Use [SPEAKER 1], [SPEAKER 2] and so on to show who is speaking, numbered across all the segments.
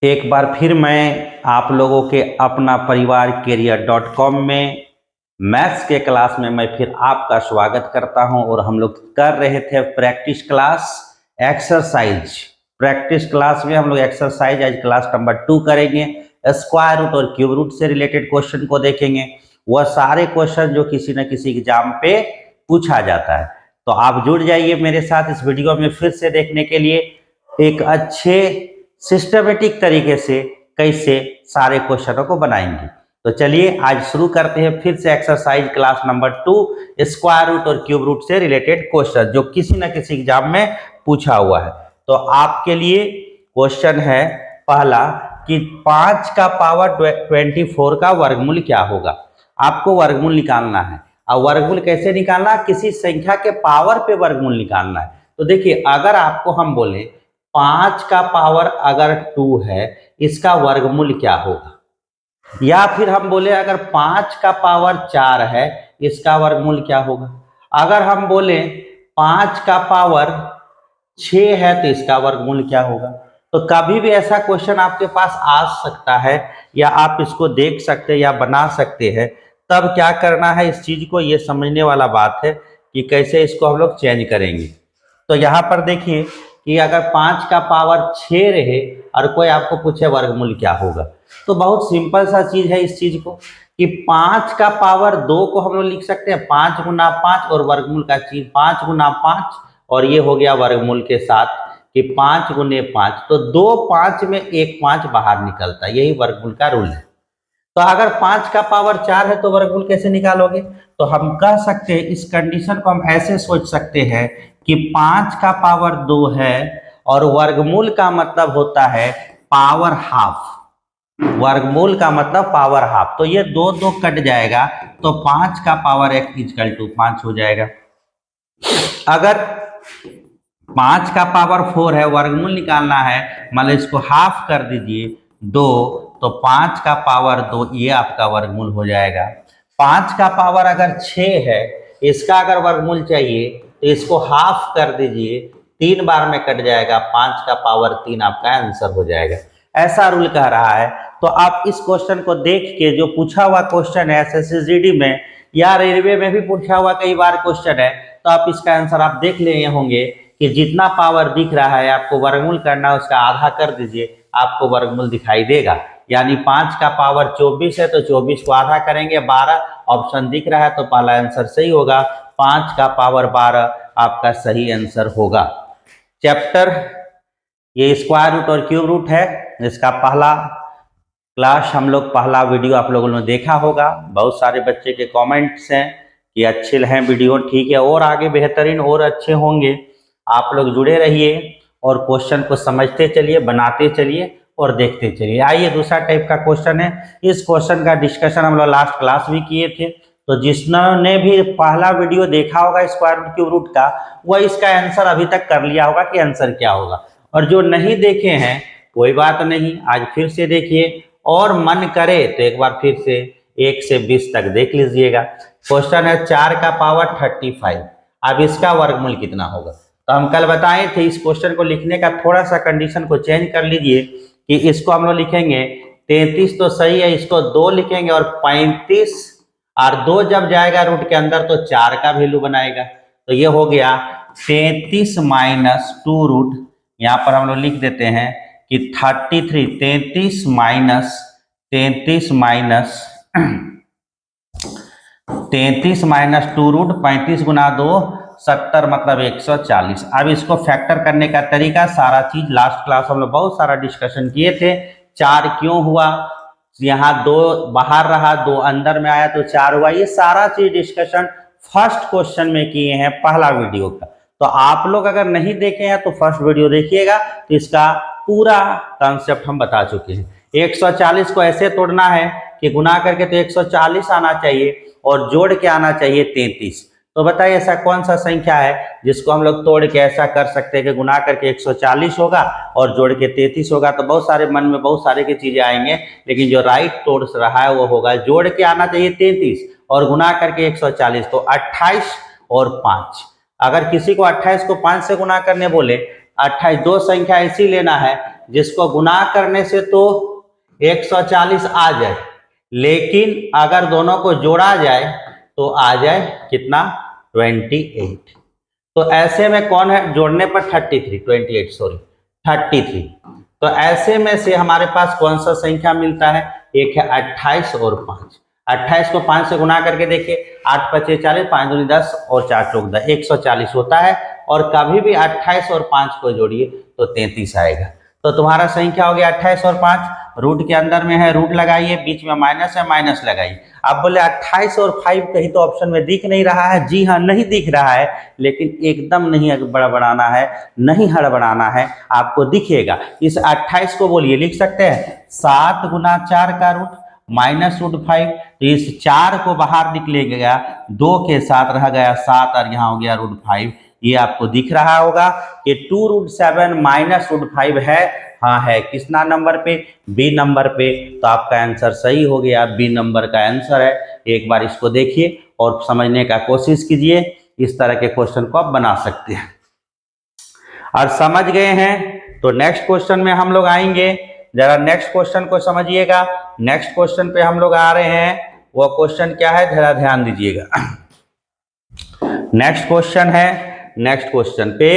[SPEAKER 1] एक बार फिर मैं आप लोगों के अपना परिवार कैरियर.com में मैथ्स के क्लास में मैं फिर आपका स्वागत करता हूं। और हम लोग कर रहे थे practice class exercise. Practice class में हम लोग एक्सरसाइज आज क्लास नंबर 2 करेंगे। स्क्वायर रूट और क्यूब रूट से रिलेटेड क्वेश्चन को देखेंगे। वह सारे क्वेश्चन जो किसी न किसी एग्जाम पे पूछा जाता है। तो आप जुड़ जाइए मेरे साथ इस वीडियो में फिर से देखने के लिए, एक अच्छे सिस्टमेटिक तरीके से कैसे सारे क्वेश्चनों को बनाएंगे। तो चलिए आज शुरू करते हैं फिर से exercise class number 2, square root और क्यूब रूट से रिलेटेड क्वेश्चन जो किसी न किसी एग्जाम में पूछा हुआ है। तो आपके लिए क्वेश्चन है पहला कि 5 का पावर 24 का वर्गमूल क्या होगा। आपको वर्गमूल निकालना है। और वर्गमूल कैसे निकालना, किसी संख्या के पावर पे वर्गमूल निकालना है। तो देखिए, अगर आपको हम बोले 5 का पावर अगर 2 है, इसका वर्गमूल क्या होगा, या फिर हम बोले अगर 5 का पावर 4 है, इसका वर्गमूल क्या होगा। अगर हम बोले 5 का पावर 6 है तो इसका वर्गमूल क्या होगा। तो कभी भी ऐसा क्वेश्चन आपके पास आ सकता है, या आप इसको देख सकते हैं या बना सकते हैं। तब क्या करना है, इस चीज को ये समझने वाला बात है कि कैसे इसको हम लोग चेंज करेंगे। तो यहाँ पर देखिए कि अगर 5 का पावर 6 रहे और कोई आपको पूछे वर्गमूल क्या होगा, तो बहुत सिंपल सा चीज है इस चीज को कि 5 का पावर 2 को हम लोग लिख सकते हैं 5 गुना 5, और वर्गमूल का चीज 5 गुना 5, और ये हो गया वर्गमूल के साथ कि 5 गुने 5। तो 2 5 में एक 5 बाहर निकलता है, यही वर्गमूल का रूल है। तो अगर 5 का पावर 4 है तो वर्गमूल कैसे निकालोगे। तो हम कह सकते हैं, इस कंडीशन को हम ऐसे सोच सकते हैं कि 5 का पावर 2 है और वर्गमूल का मतलब होता है पावर हाफ। वर्गमूल का मतलब पावर हाफ। तो ये 2 2 कट जाएगा, तो 5 का पावर 1 इक्वल टू 5 हो जाएगा। अगर 5 का पावर 4 है, वर्गमूल निकालना है, मतलब इसको हाफ कर दीजिए 2, तो 5 का पावर 2 ये आपका वर्गमूल हो जाएगा। 5 का पावर अगर 6 है, इसका अगर वर्गमूल चाहिए तो इसको हाफ कर दीजिए, 3 बार में कट जाएगा, 5 का पावर 3 आपका आंसर हो जाएगा। ऐसा रूल कह रहा है। तो आप इस क्वेश्चन को देख के, जो पूछा हुआ क्वेश्चन है एसएससी में या रेलवे में भी पूछा हुआ कई बार क्वेश्चन है, तो आप इसका आंसर आप देख लिए होंगे कि जितना पावर दिख रहा है आपको वर्गमूल करना है, उसका आधा कर दीजिए, आपको वर्गमूल दिखाई देगा। यानी 5 का पावर 24 है तो 24 को आधा करेंगे 12, ऑप्शन दिख रहा है तो पहला आंसर सही होगा। 5 का पावर 12 आपका सही आंसर होगा। चैप्टर ये स्क्वायर रूट और क्यूब रूट है, इसका पहला क्लास हम लोग, पहला वीडियो आप लोगों ने देखा होगा। बहुत सारे बच्चे के कमेंट्स हैं कि अच्छे हैं वीडियो, ठीक है, और आगे बेहतरीन और अच्छे होंगे। आप लोग जुड़े रहिए और क्वेश्चन को समझते चलिए, बनाते चलिए और देखते चलिए। आइए दूसरा टाइप का क्वेश्चन है। इस क्वेश्चन का डिस्कशन हम लोग लास्ट क्लास भी किए थे। तो जिसने भी पहला वीडियो देखा होगा स्क्वायर रूट क्यूब रूट का, वह इसका आंसर अभी तक कर लिया होगा कि आंसर क्या होगा। और जो नहीं देखे हैं कोई बात नहीं, आज फिर से देखिए, और मन करे तो एक बार फिर से 1 से 20 तक देख लीजिएगा। क्वेश्चन है 4 का पावर 35। अब इसका वर्गमूल कितना होगा। तो हम कल बताए थे, इस क्वेश्चन को लिखने का थोड़ा सा कंडीशन को चेंज कर लीजिए कि इसको हम लोग लिखेंगे 33 तो सही है, इसको 2 लिखेंगे, और 35 और 2 जब जाएगा रूट के अंदर तो 4 का वैल्यू बनाएगा। तो ये हो गया 33 माइनस 2 रूट, यहाँ पर हम लोग लिख देते हैं कि 33, 33 माइनस 2 रूट 35 गुना 2 70, मतलब 140। अब इसको फैक्टर करने का तरीका, सारा चीज लास्ट क्लास हम लोग बहुत सारा डिस्कशन किए थे। 4 क्यों हुआ, यहाँ 2 बाहर रहा, 2 अंदर में आया तो 4 हुआ। ये सारा चीज डिस्कशन फर्स्ट क्वेश्चन में किए हैं, पहला वीडियो का। तो आप लोग अगर नहीं देखे हैं तो फर्स्ट वीडियो देखिएगा, तो इसका पूरा कॉन्सेप्ट हम बता चुके हैं। 140 को ऐसे तोड़ना है कि गुना करके तो 140 आना चाहिए और जोड़ के आना चाहिए 33। तो बताइए ऐसा कौन सा संख्या है जिसको हम लोग तोड़ के ऐसा कर सकते हैं कि गुना करके 140 होगा और जोड़ के 33 होगा। तो बहुत सारे मन में बहुत सारे की चीजें आएंगे, लेकिन जो राइट तोड़ रहा है वो होगा जोड़ के आना चाहिए 33 और गुना करके 140, तो 28 और 5। अगर किसी को 28 को 5 से गुना करने बोले, 28 दो संख्या ऐसी लेना है जिसको गुना करने से तो 140 आ जाए, लेकिन अगर दोनों को जोड़ा जाए तो आ जाए कितना 28। तो ऐसे में कौन है जोड़ने पर 33 तो ऐसे में से हमारे पास कौन सा संख्या मिलता है, एक है 28 और 5। 28 को 5 से गुना करके देखिए, 8 पचे 40, 5 दूनी 10 और 4 चौक 10, 140 होता है। और कभी भी 28 और 5 को जोड़िए तो 33 आएगा। तो तुम्हारा संख्या हो गया 28 और 5, रूट के अंदर में है, रूट लगाइए, बीच में माइनस है, माइनस लगाइए। आप बोले 28 और 5 कहीं तो ऑप्शन में दिख नहीं रहा है। जी हाँ, नहीं दिख रहा है, लेकिन एकदम नहीं बड़बड़ाना है, नहीं हड़बड़ाना है, आपको दिखेगा। इस 28 को बोलिए, लिख सकते हैं 7 गुना 4 का रूट माइनस रूट 5। तो इस 4 को बाहर निकलेगा, 2 के साथ रह गया 7 और यहाँ हो गया रूट 5। ये आपको दिख रहा होगा कि 2√7 माइनस रूट 5 है। हाँ है, किसना नंबर पे, बी नंबर पे। तो आपका आंसर सही हो गया, बी नंबर का आंसर है। एक बार इसको देखिए और समझने का कोशिश कीजिए, इस तरह के क्वेश्चन को आप बना सकते हैं। और समझ गए हैं तो नेक्स्ट क्वेश्चन में हम लोग आएंगे। जरा नेक्स्ट क्वेश्चन को समझिएगा। नेक्स्ट क्वेश्चन पे हम लोग आ रहे हैं, वो क्वेश्चन क्या है जरा ध्यान दीजिएगा। नेक्स्ट क्वेश्चन है, नेक्स्ट क्वेश्चन पे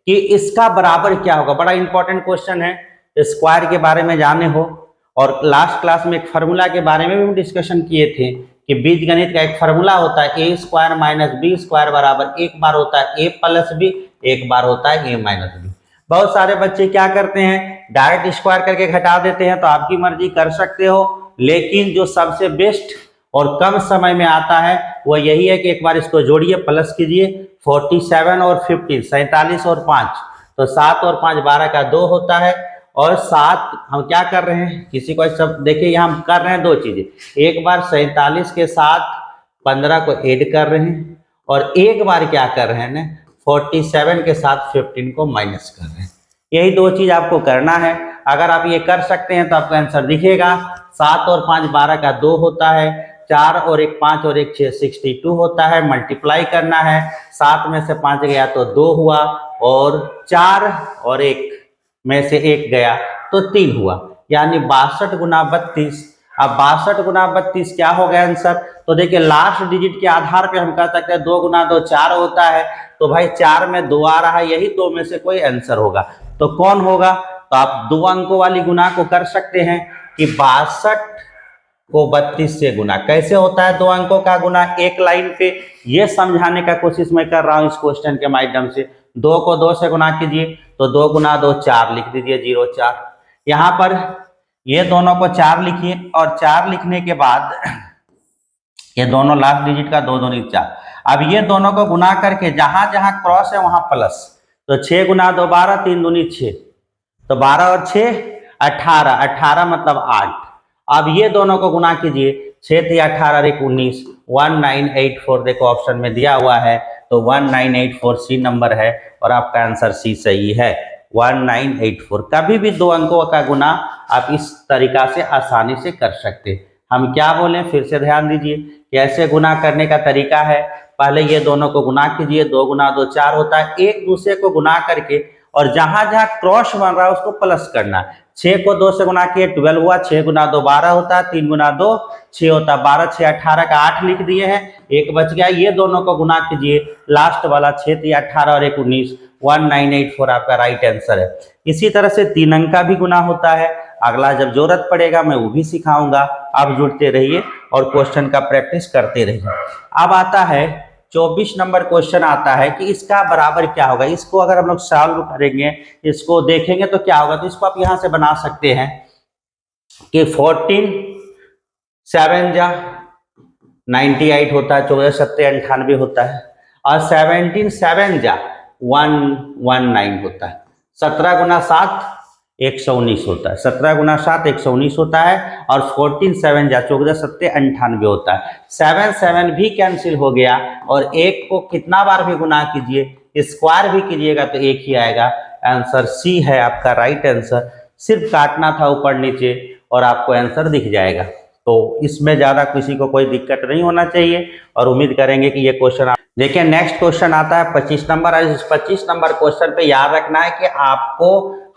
[SPEAKER 1] कि इसका बराबर क्या होगा। बड़ा इंपॉर्टेंट क्वेश्चन है, स्क्वायर के बारे में जाने हो। और लास्ट क्लास में एक फार्मूला के बारे में भी हम डिस्कशन किए थे कि बीजगणित का एक फार्मूला होता है ए स्क्वायर माइनस बी स्क्वायर बराबर, एक बार होता है ए प्लस बी, एक बार होता है ए माइनस बी। बहुत सारे बच्चे क्या करते हैं, डायरेक्ट स्क्वायर करके घटा देते हैं। तो आपकी मर्जी, कर सकते हो, लेकिन जो सबसे बेस्ट और कम समय में आता है वो यही है कि एक बार इसको जोड़िए, प्लस कीजिए। 47 और 15, 47 और 5, तो 7 और 5 12 का 2 होता है। और 7 हम क्या कर रहे हैं, किसी को सब देखिए, यहाँ हम कर रहे हैं दो चीजें। एक बार 47 के साथ 15 को ऐड कर रहे हैं, और एक बार क्या कर रहे हैं ना, 47 के साथ 15 को माइनस कर रहे हैं। यही दो चीज आपको करना है। अगर आप ये कर सकते हैं तो आपका आंसर दिखेगा। 7 और 5 12 का 2 होता है, 4 और 1 5 और 1 6 62 होता है। मल्टीप्लाई करना है, 7 में से 5 गया तो 2 हुआ, और 4 और 1 में से 1 गया तो 3 हुआ, यानी 62 गुना 32। अब 62 गुना 32 क्या हो गया आंसर। तो देखिए लास्ट डिजिट के आधार पे हम कह सकते हैं 2 गुना 2 4 होता है। तो भाई 4 में 2 आ रहा है, यही 2 में से कोई आंसर होगा। तो कौन होगा, तो आप 2 अंकों वाली गुना को कर सकते हैं कि 62 को 32 से गुना। कैसे होता है 2 अंकों का गुना एक लाइन पे, ये समझाने का कोशिश मैं कर रहा हूं इस क्वेश्चन के माध्यम से। 2 को 2 से गुना कीजिए तो 2 गुना 2 4 लिख दीजिए, 0 4। यहाँ पर ये दोनों को 4 लिखिए, और 4 लिखने के बाद ये दोनों लास्ट डिजिट का 2 दूनी 4। अब ये दोनों को गुना करके जहां जहां क्रॉस है वहां प्लस। तो 6 गुना 2 12, 3 दूनी 6, तो 12 और 6 18, 18 मतलब 8। अब ये दोनों को गुना कीजिए, 6 3 18 1 19, 1984 देखो ऑप्शन में दिया हुआ है। तो 1984 सी नंबर है, और आपका आंसर सी सही है, 1984। कभी भी 2 अंकों का गुना आप इस तरीका से आसानी से कर सकते हैं। हम क्या बोलें, फिर से ध्यान दीजिए कि ऐसे गुना करने का तरीका है। पहले ये दोनों को गुना कीजिए, 2 गुना 2 4 होता है। एक दूसरे को गुना करके और जहां जहां क्रॉस बन रहा है उसको प्लस करना। 6 को 2 से गुना किए 12 हुआ, 6 गुना 2 12 होता है, 3 गुना 2 6 होता है, 12 6 18 का 8 लिख दिए हैं, एक बच गया। ये दोनों को गुना कीजिए, लास्ट वाला 6 3 18 और 1 19, 1984 आपका राइट आंसर है। इसी तरह से 3 अंक का भी गुना होता है। अगला जब जरूरत पड़ेगा मैं वो भी सिखाऊंगा, आप जुड़ते रहिए और क्वेश्चन का प्रैक्टिस करते रहिए। अब आता है 24 नंबर क्वेश्चन आता है कि इसका बराबर क्या होगा। इसको अगर हम लोग सॉल्व करेंगे, इसको देखेंगे तो क्या होगा। तो इसको आप यहां से बना सकते हैं कि 14 7 जा 98 होता है, 14 7 98 होता है, और 17 7 जा 119 होता है। 17 गुना 7 119 होता है, 17 गुना 7 119 होता है, और 14 7 जा 14 7 98 होता है। 7 7 भी कैंसिल हो गया, और 1 को कितना बार भी गुना कीजिए, स्क्वायर भी कीजिएगा तो 1 ही आएगा। आंसर सी है आपका राइट आंसर। सिर्फ काटना था ऊपर नीचे और आपको आंसर दिख जाएगा। तो इसमें ज़्यादा किसी को कोई दिक्कत नहीं होना चाहिए, और उम्मीद करेंगे कि ये क्वेश्चन देखिए नेक्स्ट क्वेश्चन आता है 25 नंबर। इस 25 नंबर क्वेश्चन पे याद रखना है कि आपको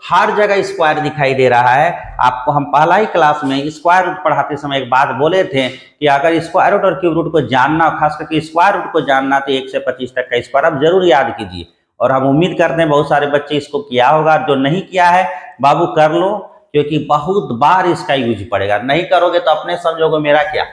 [SPEAKER 1] हर जगह स्क्वायर दिखाई दे रहा है। आपको हम पहला ही क्लास में स्क्वायर रूट पढ़ाते समय एक बात बोले थे कि अगर स्क्वायर रूट और क्यूब रूट को जानना, खास करके स्क्वायर रूट को जानना, तो 1 से 25 तक का स्क्वायर आप जरूर याद कीजिए। और हम उम्मीद करते हैं बहुत सारे बच्चे इसको किया होगा। जो नहीं किया है बाबू कर लो, क्योंकि बहुत बार इसका यूज पड़ेगा। नहीं करोगे तो अपने समझोगे मेरा क्या।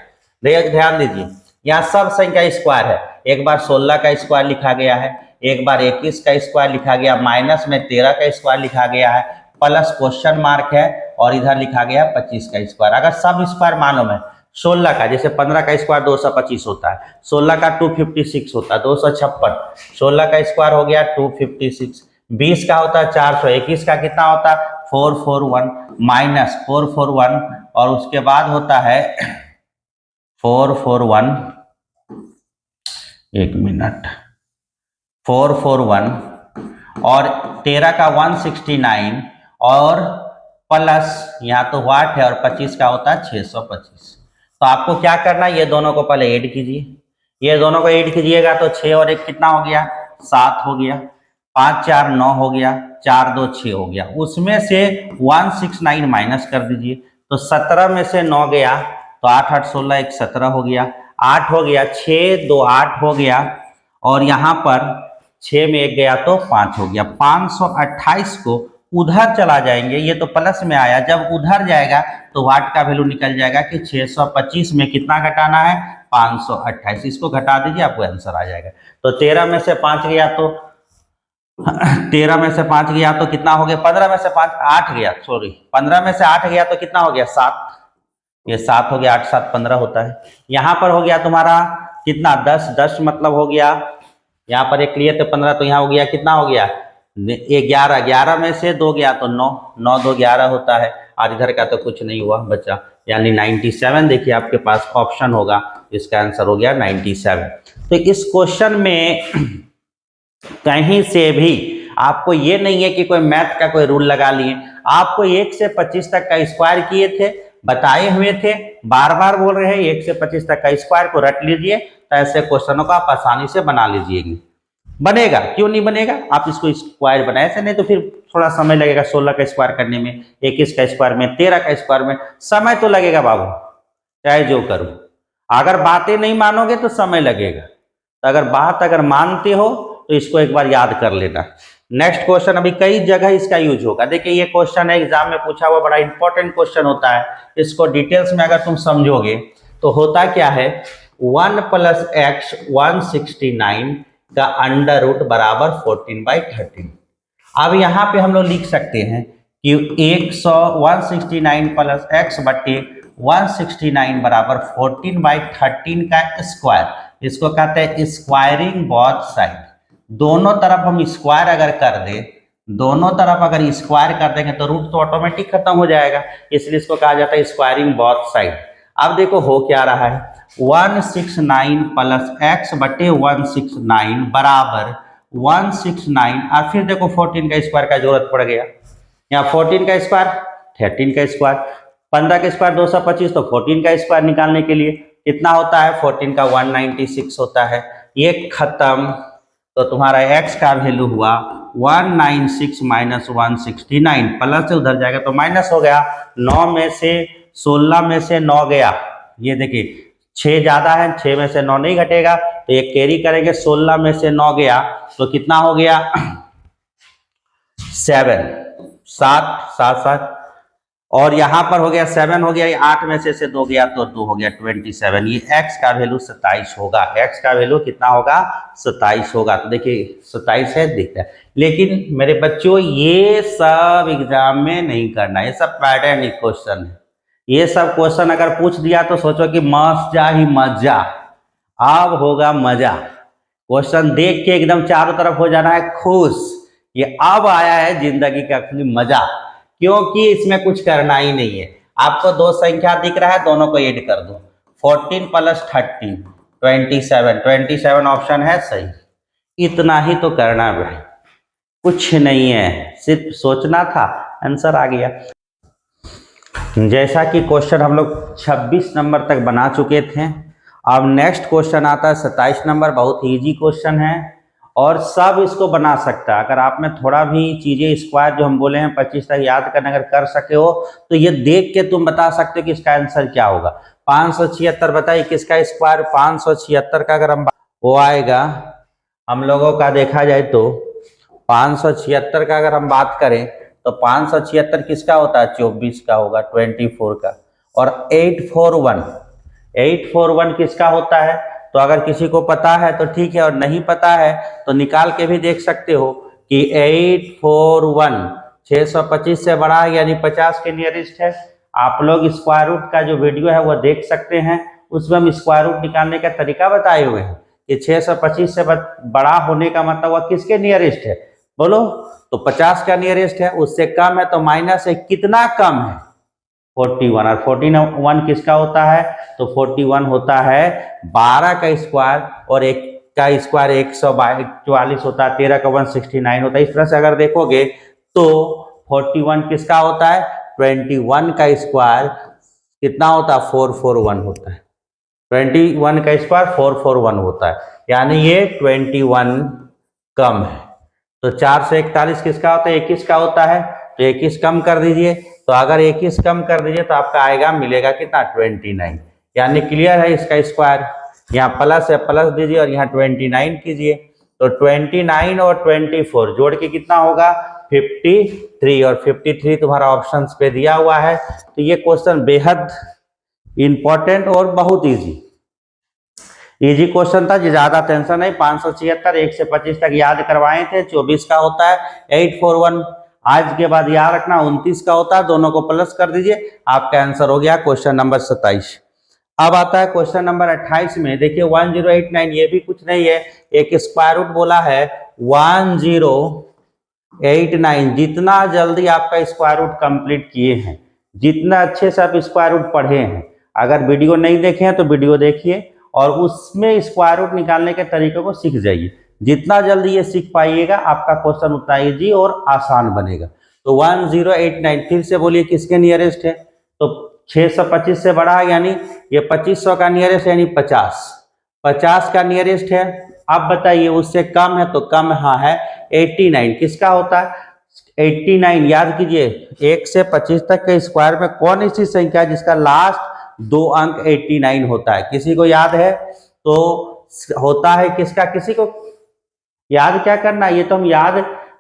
[SPEAKER 1] ध्यान दीजिए, यहाँ सब संख्या स्क्वायर है। एक बार 16 का स्क्वायर लिखा गया है, एक बार 21 का स्क्वायर लिखा गया, माइनस में 13 का स्क्वायर लिखा गया है, प्लस क्वेश्चन मार्क है, और इधर लिखा गया 25 का स्क्वायर। अगर सब स्क्वायर मालूम है, 16 का जैसे 15 का स्क्वायर 225 होता है, 16 का 256 होता है 256, 16 का स्क्वायर हो गया 256, 20 का होता है 400, 21 का कितना होता है 441 माइनस 441, और उसके बाद होता है 441, एक मिनट, 441 और 13 का 169 और प्लस यहाँ तो वाट है और 25 का होता है 625। तो आपको क्या करना है, ये दोनों को पहले ऐड कीजिए। ये दोनों को ऐड कीजिएगा तो 6 और 1 कितना हो गया 7 हो गया, 5 4 9 हो गया, 4 2 6 हो गया। उसमें से 169 माइनस कर दीजिए तो 17 में से 9 गया तो 8 8 16 1 17 हो गया, 8 हो गया, 6 2 8 हो गया, और यहाँ पर 6 में 1 गया तो 5 हो गया। 528 को उधर चला जाएंगे, ये तो प्लस में आया, जब उधर जाएगा तो वाट का वैल्यू निकल जाएगा कि 625 में कितना घटाना है 528। इसको घटा दीजिए आपको आंसर आ जाएगा। तो 13 में से 5 गया तो 13 में से 5 गया तो कितना हो गया, 15 में से 5 8 गया, सॉरी 15 में से 8 गया तो कितना हो गया 7, ये 7 हो गया, 8 7 15 होता है। यहाँ पर हो गया तुम्हारा कितना 10, 10 मतलब हो गया, यहाँ पर एक लिए तो 15, तो यहाँ हो गया कितना हो गया 11, 11 में से 2 गया तो 9, 9 2 11 होता है, और इधर का तो कुछ नहीं हुआ बच्चा, यानी 97। देखिए आपके पास ऑप्शन होगा, इसका आंसर हो गया 97। तो इस क्वेश्चन में कहीं से भी आपको ये नहीं है कि कोई मैथ का कोई रूल लगा लिए, आपको 1 से 25 तक का स्क्वायर किए थे, बताए हुए थे, बार बार बोल रहे हैं 1 से 25 तक का स्क्वायर को रट लीजिए, तो ऐसे क्वेश्चनों को आप आसानी से बना लीजिएगा। बनेगा, क्यों नहीं बनेगा, आप इसको स्क्वायर बनाए से, नहीं तो फिर थोड़ा समय लगेगा 16 का स्क्वायर करने में, 21 का स्क्वायर में, 13 का स्क्वायर में, समय तो लगेगा बाबू, चाहे जो करो। अगर बातें नहीं मानोगे तो समय लगेगा, तो अगर बात अगर मानते हो तो इसको एक बार याद कर लेना। नेक्स्ट क्वेश्चन, अभी कई जगह इसका यूज होगा। देखिए ये क्वेश्चन है एग्जाम में पूछा हुआ, बड़ा इंपॉर्टेंट क्वेश्चन होता है। इसको डिटेल्स में अगर तुम समझोगे तो होता क्या है, 1 + x 169 का अंडर रूट बराबर 14/13। अब यहाँ पे हम लोग लिख सकते हैं कि 169 + x बटे 169 बराबर 14/13 का स्क्वायर। इसको कहते हैं स्क्वायरिंग बोथ साइड। दोनों तरफ हम स्क्वायर अगर कर दें, दोनों तरफ अगर स्क्वायर कर देंगे तो रूट तो ऑटोमेटिक खत्म हो जाएगा, इसलिए इसको कहा जाता है स्क्वायरिंग बोथ साइड। अब देखो हो क्या रहा है, 169 + x बटे 169 बराबर 169, और फिर देखो 14 का स्क्वायर का जरूरत पड़ गया। यहाँ 14 का स्क्वायर 13 का स्क्वायर, 15 का स्क्वायर 225, तो 14 का स्क्वायर निकालने के लिए कितना होता है 14 का 196 होता है। ये खत्म, तो तुम्हारा x का वैल्यू हुआ 196 माइनस 169, प्लस से उधर जाएगा तो माइनस हो गया। 9 में से 16 में से 9 गया, ये देखिए 6 ज्यादा है, 6 में से 9 नहीं घटेगा तो ये कैरी करेंगे, 16 में से 9 गया तो कितना हो गया 7 7 7 7, और यहाँ पर हो गया 7 हो गया, ये 8 में से 2 गया तो 2 हो गया 27। ये x का वैल्यू 27 होगा, x का वैल्यू कितना होगा 27 होगा। तो देखिए 27 है दिखता है, लेकिन मेरे बच्चों ये सब एग्जाम में नहीं करना, ये सब पैटर्न क्वेश्चन है। ये सब क्वेश्चन अगर पूछ दिया तो सोचो कि मजा ही मजा, अब होगा मजा। क्वेश्चन देख के एकदम चारों तरफ हो जाना है खुश, ये अब आया है जिंदगी का असली मजा, क्योंकि इसमें कुछ करना ही नहीं है। आपको 2 संख्या दिख रहा है, दोनों को ऐड कर दो, 14 + 13 27, 27 ऑप्शन है सही। इतना ही तो करना है भाई, कुछ नहीं है, सिर्फ सोचना था, आंसर आ गया। जैसा कि क्वेश्चन हम लोग 26 नंबर तक बना चुके थे, अब नेक्स्ट क्वेश्चन आता है 27 नंबर, बहुत इजी क्वेश्चन है और सब इसको बना सकता है। अगर आप में थोड़ा भी चीजें स्क्वायर जो हम बोले हैं 25 तक याद करना अगर कर सके हो तो ये देख के तुम बता सकते हो कि इसका आंसर क्या होगा। 576 बताइए किसका स्क्वायर, 576 का अगर हम वो आएगा हम लोगों का देखा जाए तो 576 का अगर हम बात करें तो 576 किसका होता है, 24 का होगा, 24 का। और 841 किसका होता है, तो अगर किसी को पता है तो ठीक है और नहीं पता है तो निकाल के भी देख सकते हो कि 841 625 से बड़ा है यानी 50 के नियरेस्ट है। आप लोग स्क्वायर रूट का जो वीडियो है वो देख सकते हैं, उसमें हम स्क्वायर रूट निकालने का तरीका बताए हुए हैं कि 625 से बड़ा होने का मतलब वह किसके नियरेस्ट है, बोलो। तो 50 का नियरेस्ट है, उससे कम है तो माइनस है, कितना कम है, 41। और 41 किसका होता है, तो 41 होता है 12 का स्क्वायर और एक का स्क्वायर 144 होता है, 13 का 169 होता है। इस तरह से अगर देखोगे तो 41 किसका होता है, 21 का स्क्वायर कितना होता है, 441 होता है। 21 का स्क्वायर 441 होता है, यानी ये 21 कम है। तो 4 से 41 किसका होता है, 21 का होता है, तो 21 कम कर दीजिए। तो अगर 21 कम कर दीजिए तो आपका आएगा, मिलेगा कितना, 29। यानी क्लियर है इसका स्क्वायर। यहाँ प्लस है, प्लस दीजिए और यहाँ 29 कीजिए। तो 29 और 24 जोड़ के कितना होगा, 53। और 53 तुम्हारा ऑप्शन पे दिया हुआ है। तो ये क्वेश्चन बेहद इंपॉर्टेंट और बहुत इजी क्वेश्चन था, ज्यादा टेंशन नहीं। 576 1 से 25 तक याद करवाए थे, 24 का होता है। 841 आज के बाद याद रखना 29 का होता है, दोनों को प्लस कर दीजिए, आपका आंसर हो गया क्वेश्चन नंबर 27। अब आता है क्वेश्चन नंबर 28 में, देखिए 1089, ये भी कुछ नहीं है, एक स्क्वायर रूट बोला है 1089। जितना जल्दी आपका स्क्वायर रूट कंप्लीट किए हैं, जितना अच्छे से आप स्क्वायर रूट पढ़े हैं, अगर वीडियो नहीं देखे हैं तो वीडियो देखिए और उसमें स्क्वायर रूट निकालने के तरीके को सीख जाइए। जितना जल्दी ये सीख पाइएगा आपका क्वेश्चन उतना इजी और आसान बनेगा। तो 1089 फिर से बोलिए किसके नियरेस्ट है, तो 625 से बड़ा है यानी ये 2500 का नियरेस्ट यानी 50 का नियरेस्ट है। अब बताइए उससे कम है तो कम हाँ है 89, किसका होता है 89। याद कीजिए 1 से 25 तक के स्क्वायर में कौन ऐसी संख्या है जिसका लास्ट 2 अंक 89 होता है, किसी को याद है, तो होता है किसका, किसी को याद क्या करना, ये तो हम याद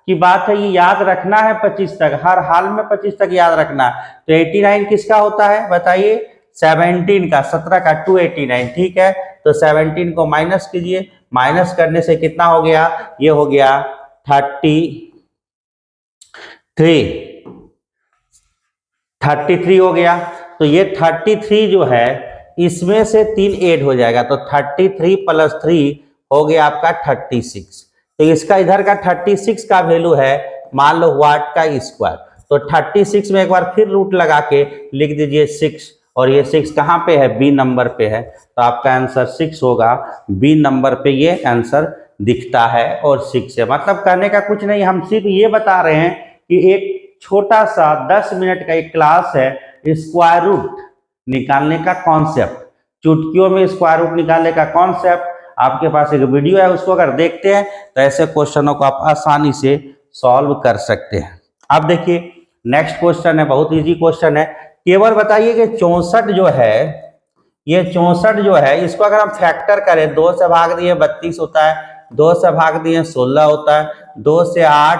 [SPEAKER 1] की बात है, ये याद रखना है 25 तक, हर हाल में 25 तक याद रखना है। तो 89 किसका होता है बताइए, 17 का, 17 का 289, ठीक है। तो 17 को माइनस कीजिए, माइनस करने से कितना हो गया, ये हो गया 33 हो गया। तो ये 33 जो है इसमें से 3 ऐड हो जाएगा, तो 33 + 3 हो गया आपका 36। तो इसका इधर का 36 का वैल्यू है मान लो वाट का स्क्वायर। तो 36 में एक बार फिर रूट लगा के लिख दीजिए 6, और ये 6 कहाँ पे है, बी नंबर पे है, तो आपका आंसर 6 होगा। बी नंबर पे ये आंसर दिखता है और 6 है। मतलब कहने का कुछ नहीं, हम सिर्फ ये बता रहे हैं कि एक छोटा सा 10 मिनट का एक क्लास है स्क्वायर रूट निकालने का कॉन्सेप्ट, चुटकियों में स्क्वायर रूट निकालने का कॉन्सेप्ट। आपके पास एक वीडियो है, उसको अगर देखते हैं तो ऐसे क्वेश्चनों को आप आसानी से सॉल्व कर सकते हैं। अब देखिए नेक्स्ट क्वेश्चन है, बहुत इजी क्वेश्चन है। केवल बताइए कि 64 जो है, ये 64 जो है इसको अगर हम फैक्टर करें, 2 से भाग दिए 32 होता है, 2 से भाग दिए 16 होता है, 2 से 8,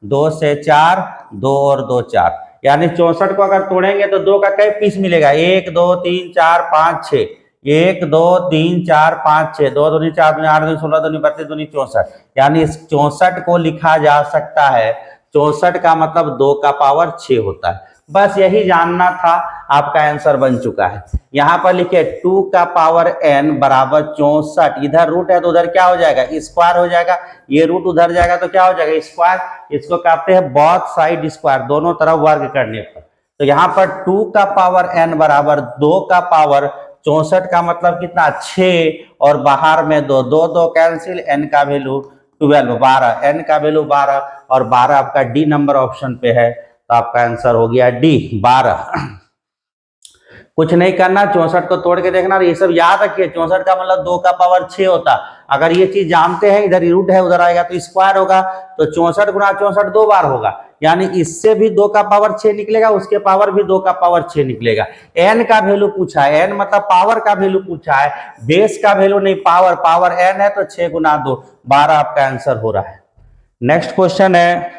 [SPEAKER 1] 2 से 4, 2 और 2 4, यानी 64 को अगर तोड़ेंगे तो 2 का कई पीस मिलेगा, 1 2 3 4 5 6, 1 2 3 4 5 6, 2 दूनी 4 दूनी 8 दूनी 16 दूनी 32 दूनी 64, यानी इस 64 को लिखा जा सकता है, 64 का मतलब 2 का पावर 6 होता है। बस यही जानना था, आपका आंसर बन चुका है। यहाँ पर लिखे 2 का पावर n बराबर 64, इधर रूट है तो उधर क्या हो जाएगा, स्क्वायर हो जाएगा, ये रूट उधर जाएगा तो क्या हो जाएगा, स्क्वायर। इसको कहते हैं बोथ साइड स्क्वायर, दोनों तरफ वर्ग करने पर। तो यहाँ पर 2 का पावर n बराबर 2 का पावर 64 का मतलब कितना, 6, और बाहर में 2, 2 2 कैंसिल, n का वैल्यू 12, 12, n का वैल्यू 12, और 12 आपका डी नंबर ऑप्शन पे है, तो आपका आंसर हो गया डी 12। कुछ नहीं करना, 64 को तोड़ के देखना। ये सब याद रखिए, 64 का मतलब 2 का पावर 6 होता। अगर ये चीज जानते हैं, इधर रूट है उधर आएगा तो स्क्वायर होगा, तो 64 गुना 64 2 बार होगा, यानी इससे भी 2 का पावर 6 निकलेगा, उसके पावर भी 2 का पावर 6 निकलेगा। एन का वैल्यू पूछा है, एन मतलब पावर का वैल्यू पूछा है, बेस का वैल्यू नहीं, पावर। पावर एन है तो 6 गुना 2 12 आपका आंसर हो रहा है। नेक्स्ट क्वेश्चन है,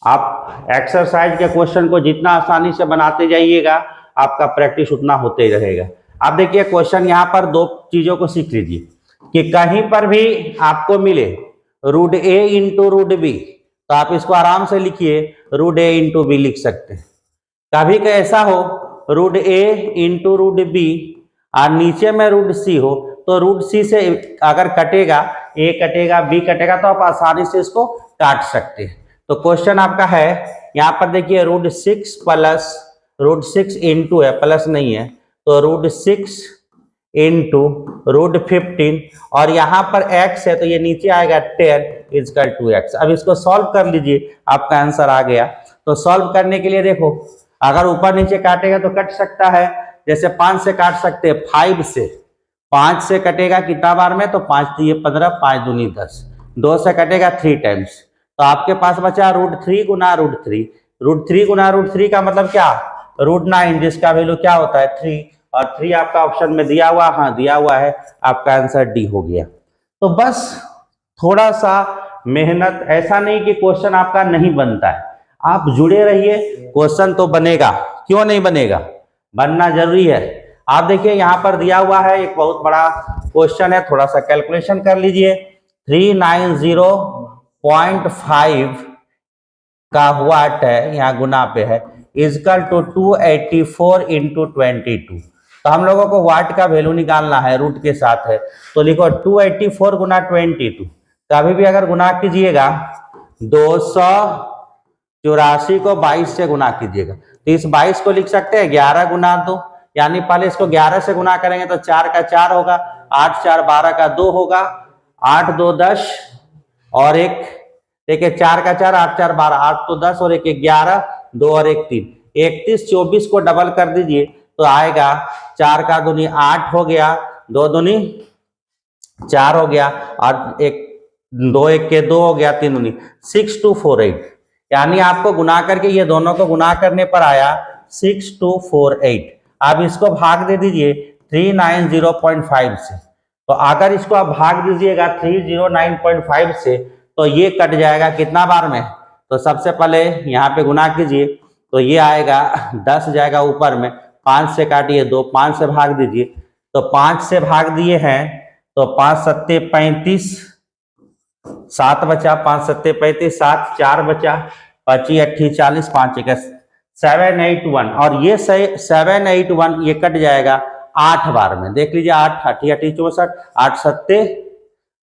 [SPEAKER 1] आप एक्सरसाइज के क्वेश्चन को जितना आसानी से बनाते जाइएगा, आपका प्रैक्टिस उतना होते ही रहेगा। आप देखिए क्वेश्चन, यहाँ पर दो चीजों को सीख लीजिए कि कहीं पर भी आपको मिले रूट ए इंटू रूट बी, तो आप इसको आराम से लिखिए, रूट ए इंटू बी लिख सकते हैं। कभी का ऐसा हो रूट ए इंटू रूट बी और नीचे में रूट सी हो, तो रूट सी से अगर कटेगा, ए कटेगा बी कटेगा, तो आप आसानी से इसको काट सकते हैं। तो क्वेश्चन आपका है यहाँ पर देखिए, रूट 6 प्लस रूट 6 इंटू है, प्लस नहीं है, तो रूट 6 इंटू रूट 15, और यहाँ पर x है तो ये नीचे आएगा 10 इजकल टू x। अब इसको सॉल्व कर लीजिए, आपका आंसर आ गया। तो सॉल्व करने के लिए देखो, अगर ऊपर नीचे काटेगा तो कट सकता है, जैसे 5 से काट सकते हैं, 5 से कटेगा कितना बार में, तो 5 दिए 15, 5 दूनी 10, 2 से कटेगा 3 टाइम्स, तो आपके पास बचा रूट 3 गुना रूट 3। रूट 3 गुना रूट 3 का मतलब क्या, रूट 9, जिसका वैल्यू क्या होता है 3, और 3 आपका ऑप्शन में दिया हुआ, हाँ दिया हुआ है, आपका आंसर डी हो गया। तो बस थोड़ा सा मेहनत, ऐसा नहीं कि क्वेश्चन आपका नहीं बनता है, आप जुड़े रहिए, क्वेश्चन तो बनेगा, क्यों नहीं बनेगा, बनना जरूरी है। आप देखिए यहाँ पर दिया हुआ है एक बहुत बड़ा क्वेश्चन है, थोड़ा सा कैलकुलेशन कर लीजिए। 390.5 का वाट है, यहाँ गुना पे है, इजकल टू 284 इंटू 22। तो हम लोगों को वाट का वैल्यू निकालना है, रूट के साथ है, तो लिखो 284 गुना 22। कभी भी अगर गुना कीजिएगा 284 को 22 से गुना कीजिएगा, तो इस 22 को लिख सकते हैं 11 गुना 2, यानी पहले इसको 11 से गुना करेंगे तो 4 का 4 होगा, 8 4 12 का 2 होगा, 8 2 10 और एक देखिए 4 का 4, 8 4 12, 8 तो 10 और एक 11, 2 और एक 3, 31 24 को डबल कर दीजिए तो आएगा 4 का दूनी 8 हो गया, 2 दूनी 4 हो गया, और एक 2 एक के 2 हो गया, 3 दूनी 6248, यानी आपको गुना करके ये दोनों को गुना करने पर आया 6248। अब इसको भाग दे दीजिए 390.5 से, तो अगर इसको आप भाग दीजिएगा 309.5 से, तो ये कट जाएगा कितना बार में, तो सबसे पहले यहाँ पे गुना कीजिए, तो ये आएगा 10 जाएगा ऊपर में, 5 से काटिए 2, 5 से भाग दीजिए, तो 5 से भाग दिए हैं तो 5 सत्ते 35, 7 बचा, 5 सत्ते 35, 7 4 बचा, 25 80 40, 5 1 781, और ये 781 ये कट जाएगा 8 बार में। देख लीजिए 8 80 80 64, 8 सत्ते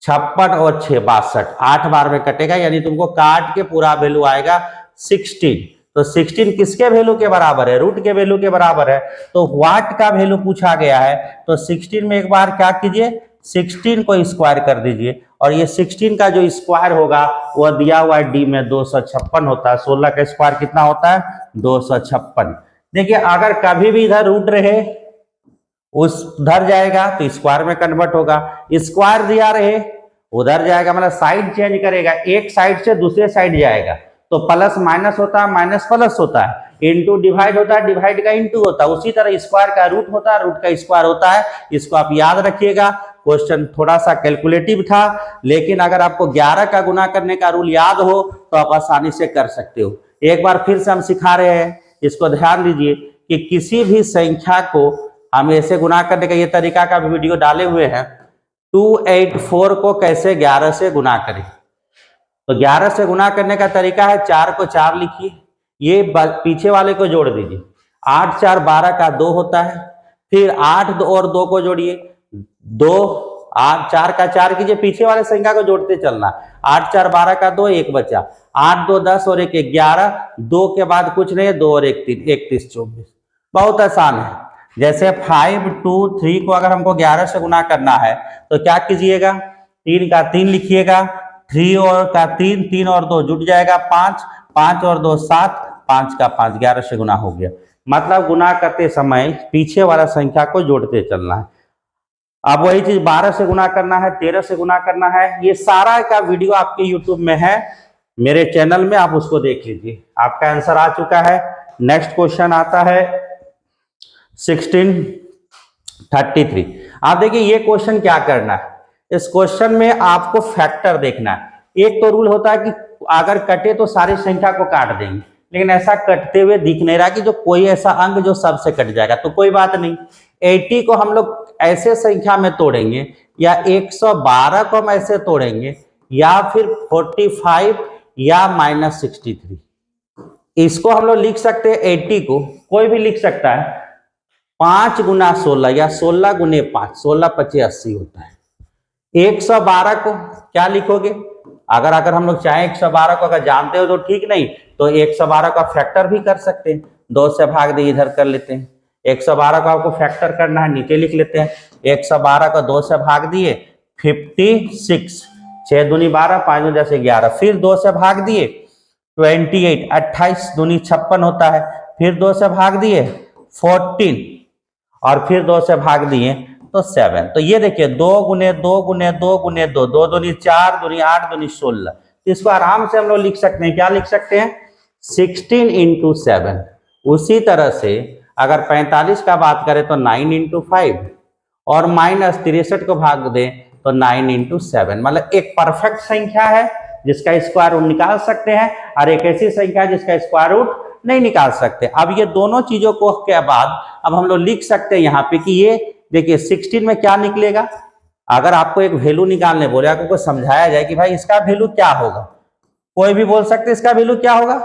[SPEAKER 1] 56 और 6 62, 8 बार में कटेगा, यानी तुमको काट के पूरा वैल्यू आएगा 16। तो 16 किसके वैल्यू के बराबर है, रूट के वैल्यू के बराबर है, तो वाट का वैल्यू पूछा गया है, तो 16 में एक बार क्या कीजिए, 16 को स्क्वायर कर दीजिए, और ये 16 का जो स्क्वायर होगा वह दिया हुआ है डी में 256 होता है, 16 का स्क्वायर कितना होता है 256। देखिए अगर कभी भी इधर रूट रहे उस उधर जाएगा तो स्क्वायर में कन्वर्ट होगा, स्क्वायर दिया रहे उधर जाएगा, मतलब साइड चेंज करेगा, एक साइड से दूसरे साइड जाएगा, तो प्लस माइनस होता है, माइनस प्लस होता है, इनटू डिवाइड होता है, डिवाइड का इनटू होता है, उसी तरह स्क्वायर का रूट होता है, रूट का स्क्वायर होता है। इसको आप याद रखिएगा। क्वेश्चन थोड़ा सा कैलकुलेटिव था, लेकिन अगर आपको 11 का गुना करने का रूल याद हो तो आप आसानी से कर सकते हो। एक बार फिर से हम सिखा रहे हैं, इसको ध्यान दीजिए कि किसी भी संख्या को हम ऐसे गुना करने का ये तरीका का वीडियो डाले हुए हैं। 284 को कैसे 11 से गुना करें, तो 11 से गुना करने का तरीका है 4 को 4 लिखिए, ये पीछे वाले को जोड़ दीजिए, 8 4 12 का 2 होता है, फिर 8 और 2 को जोड़िए, 2 8 4 का 4 कीजिए, पीछे वाले संख्या को जोड़ते चलना, 8 4 12 का 2, 1 बचा, 8 2 10 और 1 11, 2 के बाद कुछ नहीं है, 2 और 1 3, 31 24। बहुत आसान है। जैसे 5 2 3 को अगर हमको 11 से गुना करना है तो क्या कीजिएगा, 3 का 3 लिखिएगा, 3 और का 3, 3 और 2 जुट जाएगा 5, 5 और 2 7, 5 का 5, 11 से गुना हो गया। मतलब गुना करते समय पीछे वाला संख्या को जोड़ते चलना है। अब वही चीज 12 से गुना करना है, 13 से गुना करना है, ये सारा का वीडियो आपके यूट्यूब में है, मेरे चैनल में, आप उसको देख लीजिए। आपका आंसर आ चुका है। नेक्स्ट क्वेश्चन आता है 1633। आप देखिए ये क्वेश्चन क्या करना है, इस क्वेश्चन में आपको फैक्टर देखना है। एक तो रूल होता है कि अगर कटे तो सारी संख्या को काट देंगे, लेकिन ऐसा कटते हुए दिख नहीं रहा कि जो कोई ऐसा अंक जो सबसे कट जाएगा, तो कोई बात नहीं। 80 को हम लोग ऐसे संख्या में तोड़ेंगे, या 112 को हम ऐसे तोड़ेंगे, या फिर 45 या -63। इसको हम लोग लिख सकते हैं, 80 को कोई भी लिख सकता है 5 गुना 16 या 16 गुने 5, 16 25 80 होता है। 112 को क्या लिखोगे, अगर हम लोग चाहें 112 को अगर जानते हो तो ठीक, नहीं तो 112 का फैक्टर भी कर सकते हैं। 2 से भाग दे, इधर कर लेते हैं। 112 को आपको फैक्टर करना है, नीचे लिख लेते हैं। 112 को 2 से भाग दिए 56, 6 दूनी 12, 5 दूनी 10 11, फिर 2 से भाग दिए 28, 28 दूनी 56 होता है, फिर 2 से भाग दिए 14, और फिर 2 से भाग दिए तो 7। तो ये देखिए 2 गुने 2 गुने 2 गुने 2, 2 दूनी 4, दूनी 8, दूनी 16। इसको आराम से हम लोग लिख सकते हैं, क्या लिख सकते हैं, 16 × 7। उसी तरह से अगर 45 का बात करें तो 9 × 5, और -63 को भाग दें तो 9 × 7। मतलब एक परफेक्ट संख्या है जिसका स्क्वायर रूट निकाल सकते हैं, और एक ऐसी संख्या जिसका स्क्वायर रूट नहीं निकाल सकते। अब ये दोनों चीजों को के बाद अब हम लोग लिख सकते हैं यहाँ पे कि ये देखिए 16 में क्या निकलेगा। अगर आपको एक वैल्यू निकालने बोले, आपको समझाया जाए कि भाई इसका वैल्यू क्या होगा, कोई भी बोल सकते इसका वैल्यू क्या होगा।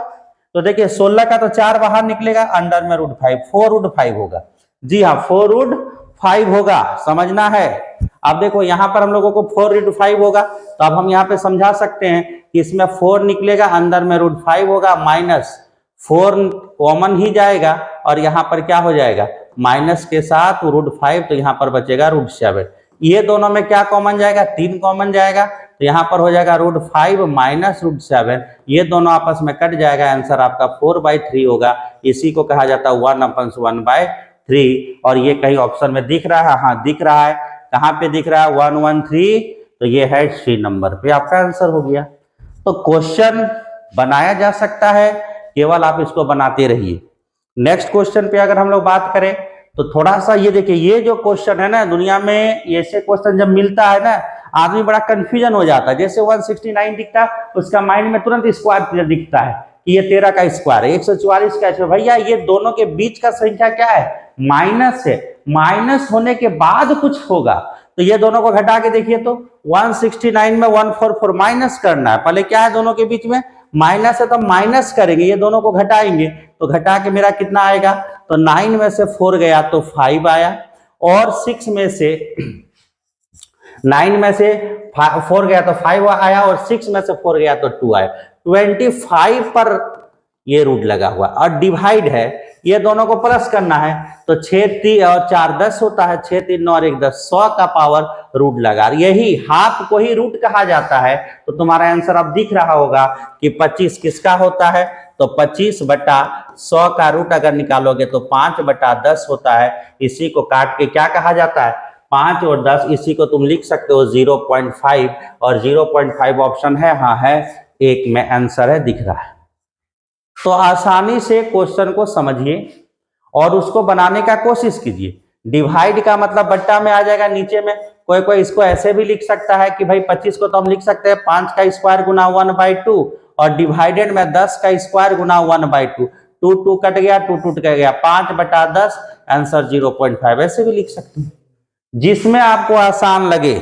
[SPEAKER 1] तो देखिए 16 का तो 4 बाहर निकलेगा, अंडर में √5, 4√5 होगा। जी हाँ, 4√5 होगा, समझना है। अब देखो यहाँ पर हम लोगों को 4√5 होगा, तो अब हम यहाँ पे समझा सकते हैं कि इसमें 4 निकलेगा, अंदर में √5 होगा, -4 कॉमन ही जाएगा, और यहाँ पर क्या हो जाएगा, माइनस के साथ √5, तो यहाँ पर बचेगा √7। ये दोनों में क्या कॉमन जाएगा, 3 कॉमन जाएगा, तो यहाँ पर हो जाएगा √5 माइनस √7, ये दोनों आपस में कट जाएगा। आंसर आपका 4/3 होगा। इसी को कहा जाता है 1/1/3। और ये कहीं ऑप्शन में दिख रहा है, हाँ दिख रहा है। कहाँ पे दिख रहा है, 113, तो ये है C नंबर पे आपका आंसर हो गया। तो क्वेश्चन बनाया जा सकता है, केवल आप इसको बनाते रहिए। नेक्स्ट क्वेश्चन पे अगर हम लोग बात करें तो थोड़ा सा ये देखिए, ये जो क्वेश्चन है ना, दुनिया में ऐसे क्वेश्चन जब मिलता है ना, आदमी बड़ा कंफ्यूजन हो जाता है। जैसे 169 दिखता है, उसका माइंड में तुरंत स्क्वायर दिखता है कि ये 13 का स्क्वायर है, 144 का स्क्वायर। भैया ये दोनों के बीच का संख्या क्या है, माइनस है। माइनस होने के बाद कुछ होगा, तो ये दोनों को घटा के देखिए तो 169 में 144 माइनस करना है। पहले क्या है, दोनों के बीच में माइनस है, तो माइनस करेंगे, ये दोनों को घटाएंगे, तो घटा के मेरा कितना आएगा, तो 9 में से 4 गया तो 5 आया, और 6 में से 9 में से 4 गया तो 5 आया, और 6 में से 4 गया तो 2 आया। 25 पर ये रूट लगा हुआ, और डिवाइड है, ये दोनों को प्लस करना है, तो 6 3 और 4 10 होता है, 6 3 9 और 1 10, 100 का पावर रूट लगा। यही हाफ को ही रूट कहा जाता है। तो तुम्हारा आंसर अब दिख रहा होगा कि 25 किसका होता है, तो 25/100 का रूट अगर निकालोगे तो 5/10 होता है। इसी को काट के क्या कहा जाता है, 5 और 10, इसी को तुम लिख सकते हो 0.5, और 0.5 ऑप्शन है, हाँ है, एक में आंसर है, दिख रहा है। तो आसानी से क्वेश्चन को समझिए और उसको बनाने का कोशिश कीजिए। डिवाइड का मतलब बट्टा में आ जाएगा नीचे में। कोई इसको ऐसे भी लिख सकता है कि भाई 25 को तो हम लिख सकते हैं 5 का स्क्वायर गुना 1/2, और डिवाइडेड में 10 का स्क्वायर गुना 1/2। 2 2 कट गया, 2 2 कट गया, 5/10, आंसर 0.5, ऐसे भी लिख सकते हैं। जिसमें आपको आसान लगे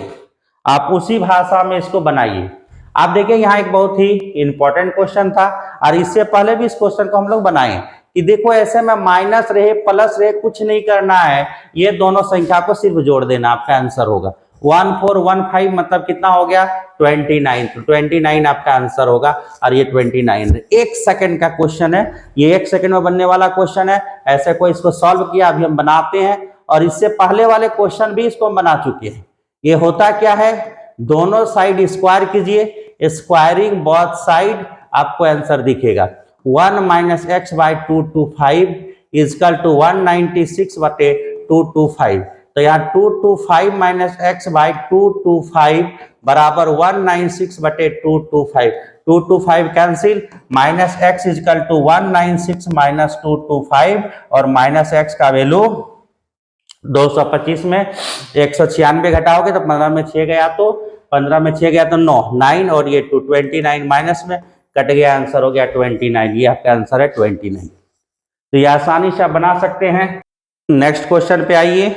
[SPEAKER 1] आप उसी भाषा में इसको बनाइए। आप देखिए यहाँ एक बहुत ही इंपॉर्टेंट क्वेश्चन था, और इससे पहले भी इस क्वेश्चन को हम लोग बनाए कि देखो ऐसे में माइनस रहे प्लस रहे कुछ नहीं करना है, ये दोनों संख्या को सिर्फ जोड़ देना, आपका आंसर होगा 1415, मतलब कितना हो गया 29। तो 29 आपका आंसर होगा, और ये 29 1 सेकंड का क्वेश्चन है, ये 1 सेकंड में बनने वाला क्वेश्चन है। ऐसे कोई इसको सॉल्व किया, अभी हम बनाते हैं, और इससे पहले वाले क्वेश्चन भी इसको हम बना चुके हैं। ये होता क्या है, दोनों साइड स्क्वायर कीजिए, स्क्वायरिंग बोथ साइड, आपको आंसर दिखेगा 1 - x/2 to 5। Is equal to 196/225। तो यहाँ 225 माइनस एक्स बाई 225 बराबर 196/225। 225 cancel, minus X is equal to 196 minus 225 और माइनस एक्स का वैल्यू 225 में 196 घटाओगे तो 15 में 6 गया तो 15 में 6 गया तो 9 9 और ये 2 29 माइनस में कट गया, आंसर हो गया 29। ये आपका आंसर है 29। तो ये आसानी से आप बना सकते हैं। नेक्स्ट क्वेश्चन पे आइए,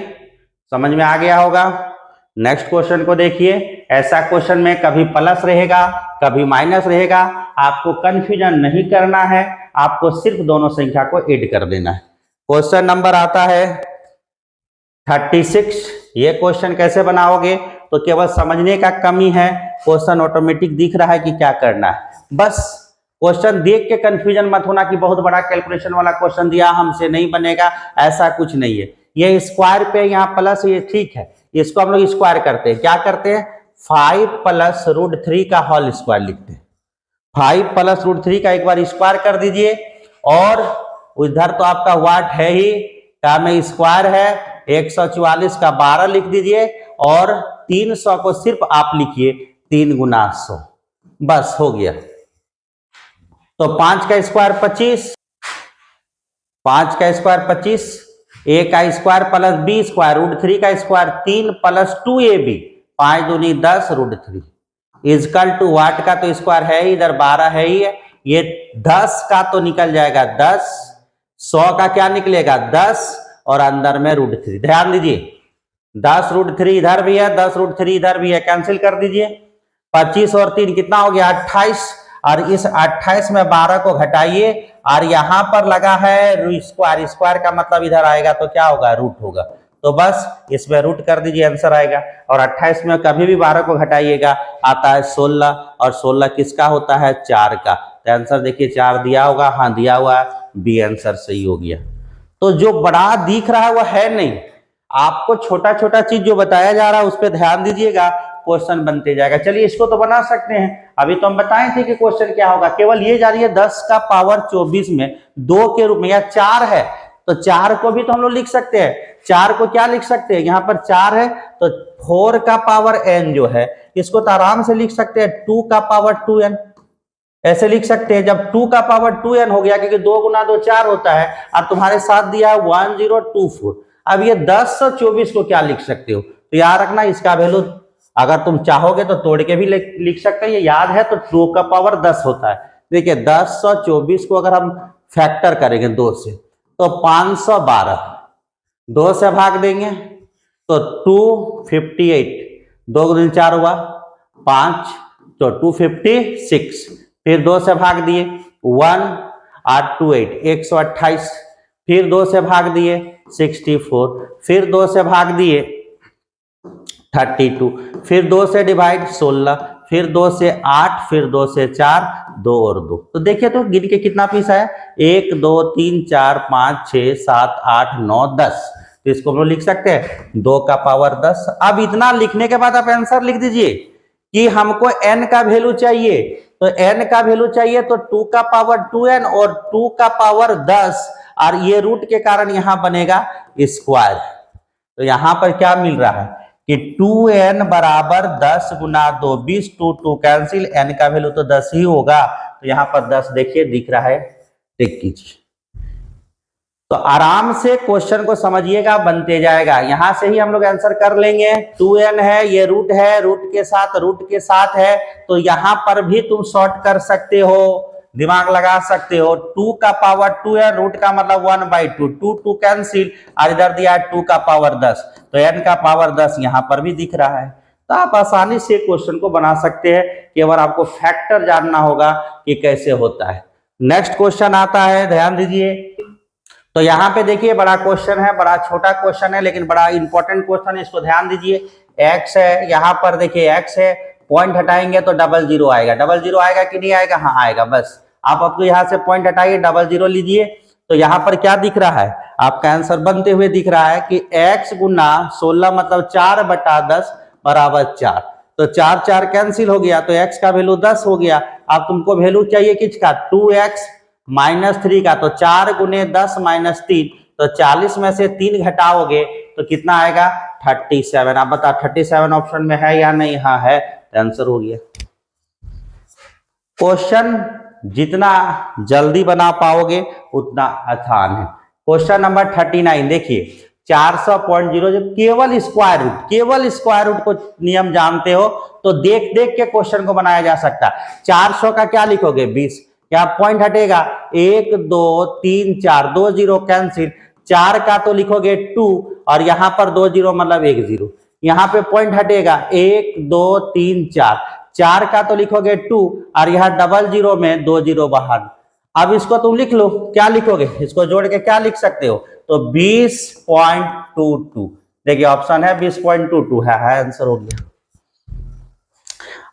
[SPEAKER 1] समझ में आ गया होगा। नेक्स्ट क्वेश्चन को देखिए। ऐसा क्वेश्चन में कभी प्लस रहेगा कभी माइनस रहेगा, आपको कंफ्यूजन नहीं करना है, आपको सिर्फ दोनों संख्या को ऐड कर देना है। क्वेश्चन नंबर आता है 36। ये क्वेश्चन कैसे बनाओगे, तो केवल समझने का कमी है, क्वेश्चन ऑटोमेटिक दिख रहा है कि क्या करना है। बस क्वेश्चन देख के कंफ्यूजन मत होना कि बहुत बड़ा कैलकुलेशन वाला क्वेश्चन दिया हमसे नहीं बनेगा, ऐसा कुछ नहीं है। ये स्क्वायर पे यहाँ प्लस, ये ठीक है, इसको हम लोग स्क्वायर करते हैं। क्या करते हैं, 5 प्लस रूट 3 का होल स्क्वायर लिखते हैं। 5 प्लस रूट 3 का एक बार स्क्वायर कर दीजिए, और उधर तो आपका वाट है ही, का में स्क्वायर है, 144 का 12 लिख दीजिए, और 300 को सिर्फ आप लिखिए 3 गुना 100, बस हो गया। तो 5 का स्क्वायर 25, 5 का स्क्वायर 25, a का square plus b square root 3 का स्क्वायर 3 प्लस 2ab, 5 दूनी 10 रूट 3 इजकल टू वाट का तो स्क्वायर है ही, इधर 12 है ही है, ये 10 का तो निकल जाएगा 10, 100 का क्या निकलेगा 10, और अंदर में रूट 3। ध्यान दीजिए 10 रूट 3 इधर भी है, 10 रूट 3 इधर भी है, कैंसिल कर दीजिए। 25 और 3 कितना हो गया 28, और इस 28 में 12 को घटाइए, और यहां पर लगा है स्क्वायर, स्क्वायर का मतलब इधर आएगा तो क्या होगा रूट होगा, तो बस इसमें रूट कर दीजिए, आंसर आएगा। और 28 में कभी भी 12 को घटाइएगा आता है 16, और 16 किसका होता है 4 का, तो आंसर देखिए 4 दिया होगा, हाँ दिया हुआ है, बी आंसर सही हो गया। तो जो बड़ा दिख रहा है वो है नहीं, आपको छोटा छोटा चीज जो बताया जा रहा है उस पर ध्यान दीजिएगा, क्वेश्चन बनते जाएगा। चलिए इसको तो बना सकते हैं, अभी तो हम बताए थे कि क्वेश्चन क्या होगा, केवल ये जा रही है 10 का पावर 24 में 2 के रूप में, या 4 है तो 4 को भी तो हम लोग लिख सकते हैं। 4 को क्या लिख सकते हैं, यहाँ पर 4 है तो 4 का पावर n जो है, इसको तो आराम से लिख सकते हैं 2 का पावर 2n, ऐसे लिख सकते हैं। जब 2 का पावर 2n हो गया, क्योंकि 2 गुना 2 4 होता है, और तुम्हारे साथ दिया है 1024। अब ये 1024 को क्या लिख सकते हो, तो याद रखना इसका वैल्यू अगर तुम चाहोगे तो तोड़ के भी लिख सकते हैं, ये याद है तो 2 का पावर 10 होता है। देखिए 1024 को अगर हम फैक्टर करेंगे 2 से तो 512, 2 से भाग देंगे तो 258, 2 गुना 4 हुआ 5, तो 256, फिर 2 से भाग दिए 1 8 2 8 128, फिर 2 से भाग दिए 64, फिर 2 से भाग दिए 32, फिर 2 से डिवाइड 16, फिर 2 से 8, फिर 2 से 4, 2 और 2। तो देखिए तो गिन के कितना पीस आया, 1 2 3 4 5 6 7 8 9 10। तो इसको हम लोग लिख सकते हैं 2 का पावर 10। अब इतना लिखने के बाद आप आंसर लिख दीजिए कि हमको n का वैल्यू चाहिए, तो n का वैल्यू चाहिए तो 2 का पावर 2n और 2 का पावर 10, और ये रूट के कारण यहां बनेगा स्क्वायर। तो यहां पर क्या मिल रहा है कि 2n बराबर 10 गुना 2 20, 2 2 कैंसिल, n का वैल्यू तो 10 ही होगा, तो यहाँ पर 10 देखिए दिख रहा है, टिक कीजिए। तो आराम से क्वेश्चन को समझिएगा, बनते जाएगा, यहां से ही हम लोग आंसर कर लेंगे। 2n है, ये रूट है, रूट के साथ है, तो यहां पर भी तुम शॉर्ट कर सकते हो, दिमाग लगा सकते हो। 2 का पावर 2 है, रूट का मतलब 1/2, 2 2 कैंसिल, और इधर दिया है 2 का पावर 10, तो n का पावर 10 यहां पर भी दिख रहा है। तो आप आसानी से क्वेश्चन को बना सकते हैं, केवल आपको फैक्टर जानना होगा कि कैसे होता है। नेक्स्ट क्वेश्चन आता है, ध्यान दीजिए। तो यहाँ पे देखिए बड़ा क्वेश्चन है, बड़ा छोटा क्वेश्चन है लेकिन बड़ा इंपॉर्टेंट क्वेश्चन है, इसको ध्यान दीजिए। x है, यहाँ पर देखिए x है, पॉइंट हटाएंगे तो 00 आएगा, 00 आएगा कि नहीं आएगा, हाँ आएगा। बस आप आपको यहाँ से पॉइंट हटाइए, 00 लीजिए, तो यहाँ पर क्या दिख रहा है, आपका आंसर बनते हुए दिख रहा है कि x गुना 16 मतलब 4/10 बराबर 4, तो 4 4 कैंसिल हो गया, तो x का वैल्यू 10 हो गया। अब तुमको वैल्यू चाहिए किसका, 2x -3 का, तो 4 गुने 10 माइनस 3, तो 40 में से 3 घटाओगे तो कितना आएगा 37। आप बताओ 37 ऑप्शन में है या नहीं? हाँ है, तो आंसर हो गया। क्वेश्चन जितना जल्दी बना पाओगे उतना आसान है। क्वेश्चन नंबर 39 देखिए, 400.0 जब केवल स्क्वायर रूट को नियम जानते हो तो देख देख के क्वेश्चन को बनाया जा सकता है। 400 का क्या लिखोगे 20, क्या पॉइंट हटेगा 1 2 3 4, 2 जीरो कैंसिल, 4 का तो लिखोगे 2 और यहां पर 2 जीरो मतलब 1 जीरो, यहाँ पे पॉइंट हटेगा 1 2 3 4, 4 का तो लिखोगे 2 और यहाँ डबल जीरो में 2 जीरो बाहर। अब इसको तुम लिख लो, क्या लिखोगे, इसको जोड़ के क्या लिख सकते हो, तो 20.22। देखिए ऑप्शन है 20.22 है आंसर हो गया।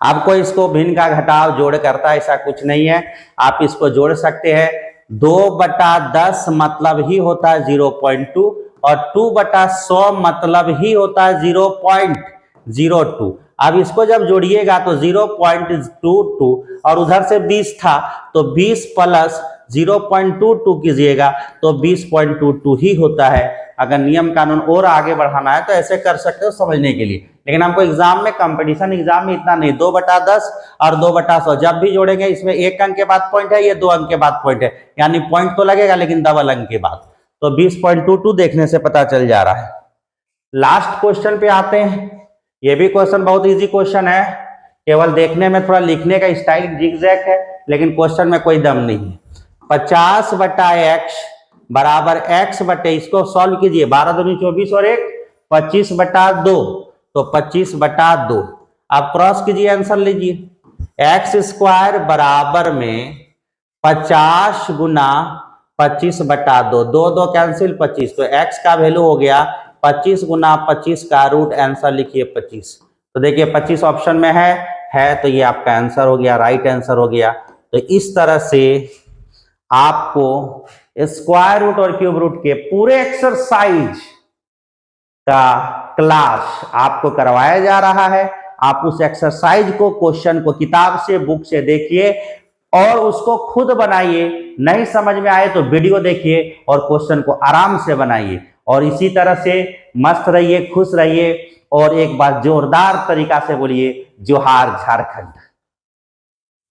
[SPEAKER 1] आपको इसको भिन्न का घटाव जोड़ करता है ऐसा कुछ नहीं है, आप इसको जोड़ सकते हैं। 2/10 मतलब ही होता है 0.2 और 2/100 मतलब ही होता है 0.02। अब इसको जब जोड़िएगा तो 0.22 और उधर से 20 था तो 20 प्लस 0.22 कीजिएगा तो 20.22 ही होता है। अगर नियम कानून और आगे बढ़ाना है तो ऐसे कर सकते हो समझने के लिए, लेकिन हमको एग्जाम में कंपटीशन एग्जाम में इतना नहीं, 2/10 और 2/100 जब भी जोड़ेंगे इसमें 1 अंक के बाद पॉइंट है, ये 2 अंक के बाद पॉइंट है, यानी पॉइंट तो लगेगा लेकिन डबल अंक के बाद, तो 20.22 देखने से पता चल जा रहा है। लास्ट क्वेश्चन पे आते हैं, ये भी क्वेश्चन बहुत इजी क्वेश्चन है, केवल देखने में थोड़ा लिखने का स्टाइल जिगजैग है लेकिन क्वेश्चन में कोई दम नहीं है। 50/x बराबर x बटे, इसको सॉल्व कीजिए, 12 दूनी 24 और 1 25/2, तो 25/2। अब क्रॉस कीजिए आंसर लीजिए, x स्क्वायर बराबर में 50 गुना 25/2, 2 2 कैंसिल 25, तो x का वैल्यू हो गया 25 गुना 25 का रूट, आंसर लिखिए 25। तो देखिए 25 ऑप्शन में है तो ये आपका आंसर हो गया, राइट आंसर हो गया। तो इस तरह से आपको स्क्वायर रूट और क्यूब रूट के पूरे एक्सरसाइज का क्लास आपको करवाया जा रहा है। आप उस एक्सरसाइज को, क्वेश्चन को किताब से, बुक से देखिए और उसको खुद बनाइए। नहीं समझ में आए तो वीडियो देखिए और क्वेश्चन को आराम से बनाइए। और इसी तरह से मस्त रहिए, खुश रहिए और एक बार जोरदार तरीका से बोलिए जोहार झारखंड।